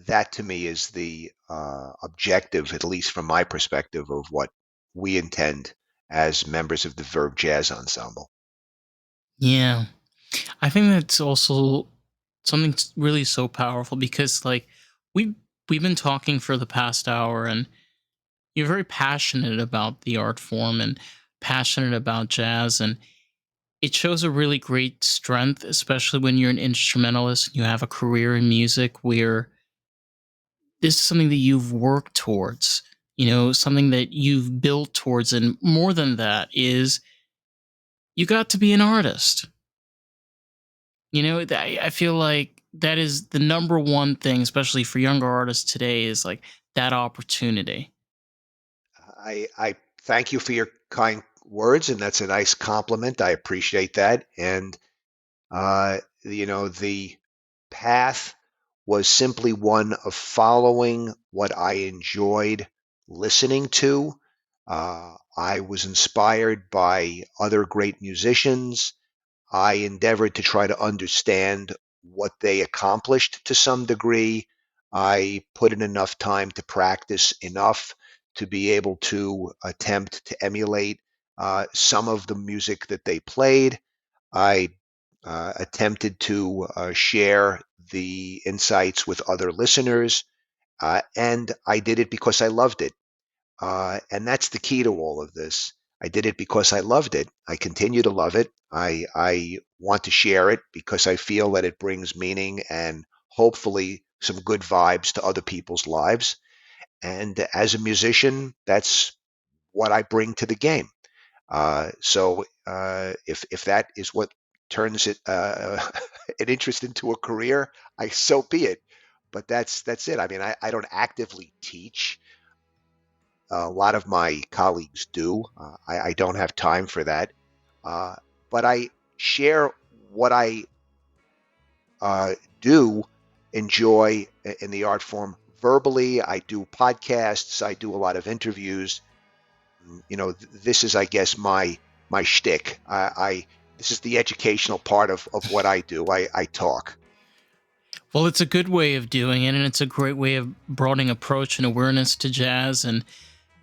That to me is the objective, at least from my perspective, of what we intend as members of the Verve Jazz Ensemble. Yeah. I think that's also something really so powerful because we we've been talking for the past hour and you're very passionate about the art form and passionate about jazz, and it shows a really great strength, especially when you're an instrumentalist and you have a career in music where this is something that you've worked towards, something that you've built towards. And more than that is you got to be an artist. I feel like that is the number one thing, especially for younger artists today, is like that opportunity. I thank you for your kind words, and that's a nice compliment. I appreciate that. And the path was simply one of following what I enjoyed listening to. I was inspired by other great musicians. I endeavored to try to understand what they accomplished to some degree. I put in enough time to practice enough to be able to attempt to emulate some of the music that they played. I attempted to share the insights with other listeners, and I did it because I loved it. And that's the key to all of this. I did it because I loved it. I continue to love it. I want to share it because I feel that it brings meaning and hopefully some good vibes to other people's lives. And as a musician, that's what I bring to the game. If that is what turns it an interest into a career, so be it. But that's it. I mean, I don't actively teach. A lot of my colleagues do. I don't have time for that. Uh, but I share what I do enjoy in the art form verbally. I do podcasts. I do a lot of interviews. This is, I guess, my shtick. This is the educational part of what I do. I talk. Well, it's a good way of doing it, and it's a great way of broadening approach and awareness to jazz, and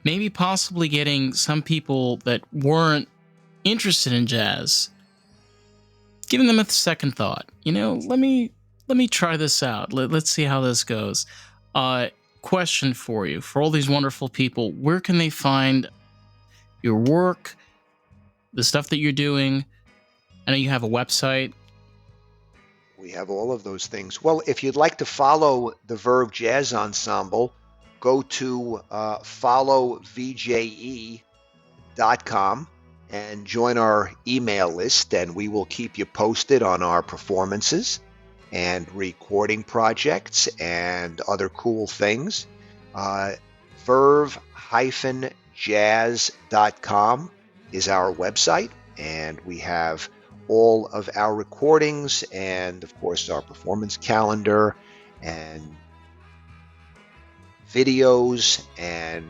maybe possibly getting some people that weren't interested in jazz, giving them a second thought. Let me try this out. Let's see how this goes. Question for you: for all these wonderful people, where can they find your work, the stuff that you're doing? I know you have a website. We have all of those things. Well, if you'd like to follow the Verve Jazz Ensemble, go to followvje.com and join our email list, and we will keep you posted on our performances and recording projects and other cool things. Verve-jazz.com is our website, and we have all of our recordings and, of course, our performance calendar and videos and